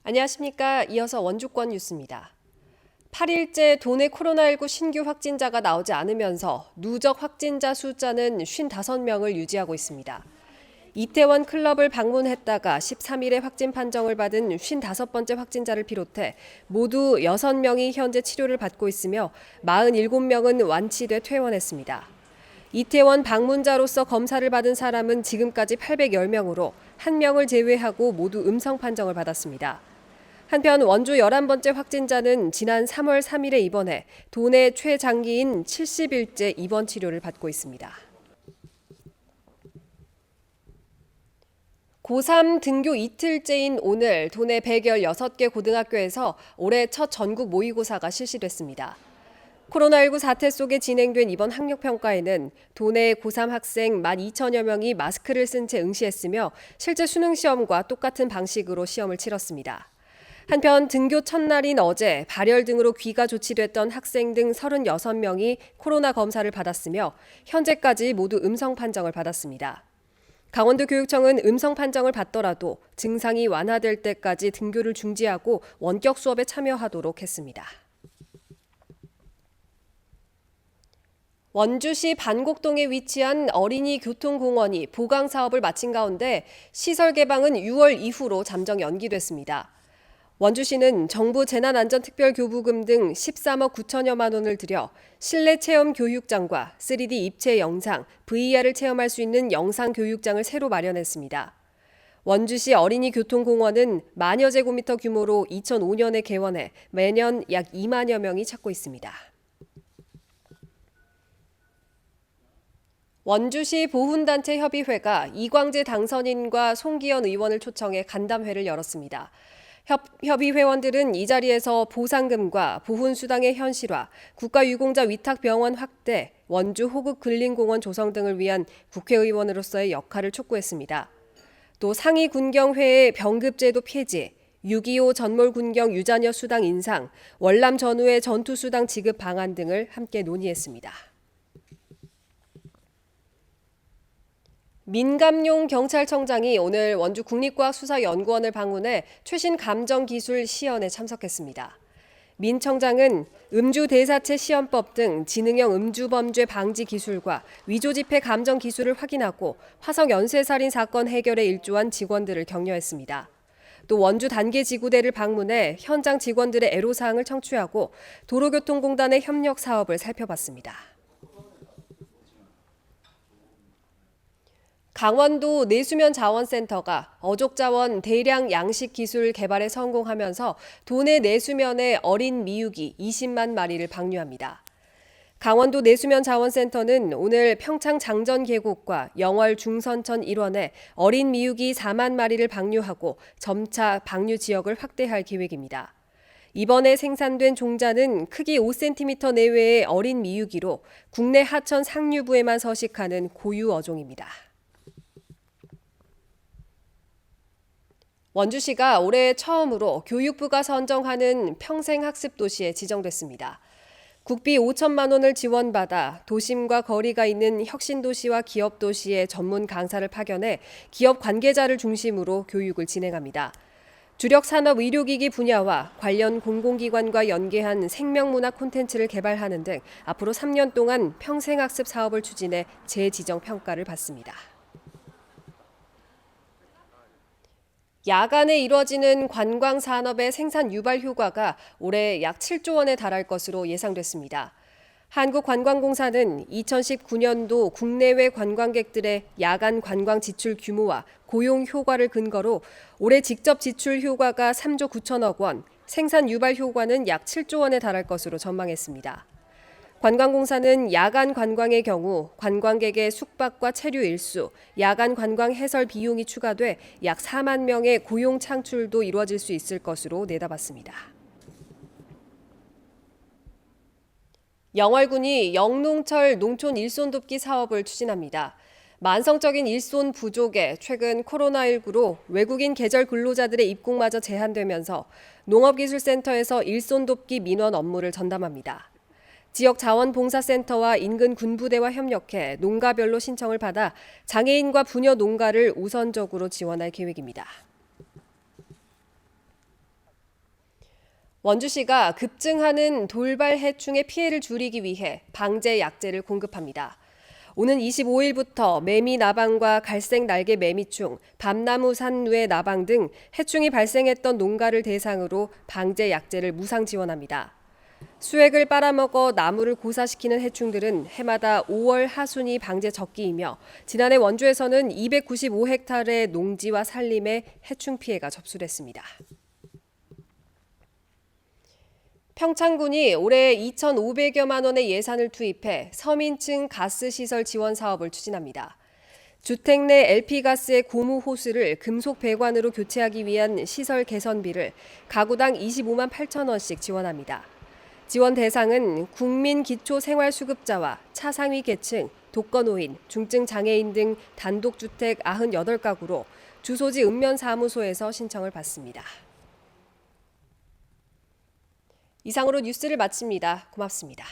안녕하십니까. 이어서 원주권 뉴스입니다. 8일째 도내 코로나19 신규 확진자가 나오지 않으면서 누적 확진자 숫자는 55명을 유지하고 있습니다. 이태원 클럽을 방문했다가 13일에 확진 판정을 받은 55번째 확진자를 비롯해 모두 6명이 현재 치료를 받고 있으며 47명은 완치돼 퇴원했습니다. 이태원 방문자로서 검사를 받은 사람은 지금까지 810명으로 1명을 제외하고 모두 음성 판정을 받았습니다. 한편 원주 11번째 확진자는 지난 3월 3일에 입원해 도내 최장기인 70일째 입원 치료를 받고 있습니다. 고3 등교 이틀째인 오늘 도내 116개 고등학교에서 올해 첫 전국 모의고사가 실시됐습니다. 코로나19 사태 속에 진행된 이번 학력평가에는 도내 고3 학생 12,000여 명이 마스크를 쓴 채 응시했으며 실제 수능시험과 똑같은 방식으로 시험을 치렀습니다. 한편 등교 첫날인 어제 발열 등으로 귀가 조치됐던 학생 등 36명이 코로나 검사를 받았으며 현재까지 모두 음성 판정을 받았습니다. 강원도 교육청은 음성 판정을 받더라도 증상이 완화될 때까지 등교를 중지하고 원격 수업에 참여하도록 했습니다. 원주시 반곡동에 위치한 어린이 교통공원이 보강 사업을 마친 가운데 시설 개방은 6월 이후로 잠정 연기됐습니다. 원주시는 정부 재난안전특별교부금 등 13억 9천여만 원을 들여 실내 체험 교육장과 3D 입체 영상, VR을 체험할 수 있는 영상 교육장을 새로 마련했습니다. 원주시 어린이 교통공원은 만여 제곱미터 규모로 2005년에 개원해 매년 약 2만여 명이 찾고 있습니다. 원주시 보훈단체 협의회가 이광재 당선인과 송기현 의원을 초청해 간담회를 열었습니다. 협의회원들은 이 자리에서 보상금과 보훈수당의 현실화, 국가유공자 위탁병원 확대, 원주 호국근린공원 조성 등을 위한 국회의원으로서의 역할을 촉구했습니다. 또 상위군경회의 병급제도 폐지, 6.25 전몰군경 유자녀 수당 인상, 월남 전후의 전투수당 지급 방안 등을 함께 논의했습니다. 민감용 경찰청장이 오늘 원주 국립과학수사연구원을 방문해 최신 감정기술 시연에 참석했습니다. 민 청장은 음주대사체 시연법 등 지능형 음주범죄 방지 기술과 위조지폐 감정 기술을 확인하고 화성 연쇄살인 사건 해결에 일조한 직원들을 격려했습니다. 또 원주 단계지구대를 방문해 현장 직원들의 애로사항을 청취하고 도로교통공단의 협력 사업을 살펴봤습니다. 강원도 내수면 자원센터가 어족자원 대량 양식 기술 개발에 성공하면서 도내 내수면의 어린 미육이 20만 마리를 방류합니다. 강원도 내수면 자원센터는 오늘 평창 장전 계곡과 영월 중선천 일원에 어린 미육이 4만 마리를 방류하고 점차 방류 지역을 확대할 계획입니다. 이번에 생산된 종자는 크기 5cm 내외의 어린 미육이로 국내 하천 상류부에만 서식하는 고유 어종입니다. 원주시가 올해 처음으로 교육부가 선정하는 평생학습도시에 지정됐습니다. 국비 5천만 원을 지원받아 도심과 거리가 있는 혁신도시와 기업도시의 전문 강사를 파견해 기업 관계자를 중심으로 교육을 진행합니다. 주력 산업 의료기기 분야와 관련 공공기관과 연계한 생명문화 콘텐츠를 개발하는 등 앞으로 3년 동안 평생학습 사업을 추진해 재지정 평가를 받습니다. 야간에 이뤄지는 관광산업의 생산 유발 효과가 올해 약 7조 원에 달할 것으로 예상됐습니다. 한국관광공사는 2019년도 국내외 관광객들의 야간 관광 지출 규모와 고용 효과를 근거로 올해 직접 지출 효과가 3조 9천억 원, 생산 유발 효과는 약 7조 원에 달할 것으로 전망했습니다. 관광공사는 야간 관광의 경우 관광객의 숙박과 체류 일수, 야간 관광 해설 비용이 추가돼 약 4만 명의 고용 창출도 이루어질 수 있을 것으로 내다봤습니다. 영월군이 영농철 농촌 일손 돕기 사업을 추진합니다. 만성적인 일손 부족에 최근 코로나19로 외국인 계절 근로자들의 입국마저 제한되면서 농업기술센터에서 일손 돕기 민원 업무를 전담합니다. 지역 자원봉사센터와 인근 군부대와 협력해 농가별로 신청을 받아 장애인과 부녀 농가를 우선적으로 지원할 계획입니다. 원주시가 급증하는 돌발 해충의 피해를 줄이기 위해 방제 약재를 공급합니다. 오는 25일부터 매미 나방과 갈색 날개 매미충, 밤나무 산누에 나방 등 해충이 발생했던 농가를 대상으로 방제 약재를 무상 지원합니다. 수액을 빨아먹어 나무를 고사시키는 해충들은 해마다 5월 하순이 방제 적기이며 지난해 원주에서는 295헥타르의 농지와 산림에 해충 피해가 접수됐습니다. 평창군이 올해 2,500여만 원의 예산을 투입해 서민층 가스시설 지원 사업을 추진합니다. 주택 내 LP가스의 고무 호스를 금속 배관으로 교체하기 위한 시설 개선비를 가구당 25만 8천 원씩 지원합니다. 지원 대상은 국민기초생활수급자와 차상위 계층, 독거노인, 중증장애인 등 단독주택 98가구로 주소지 읍면사무소에서 신청을 받습니다. 이상으로 뉴스를 마칩니다. 고맙습니다.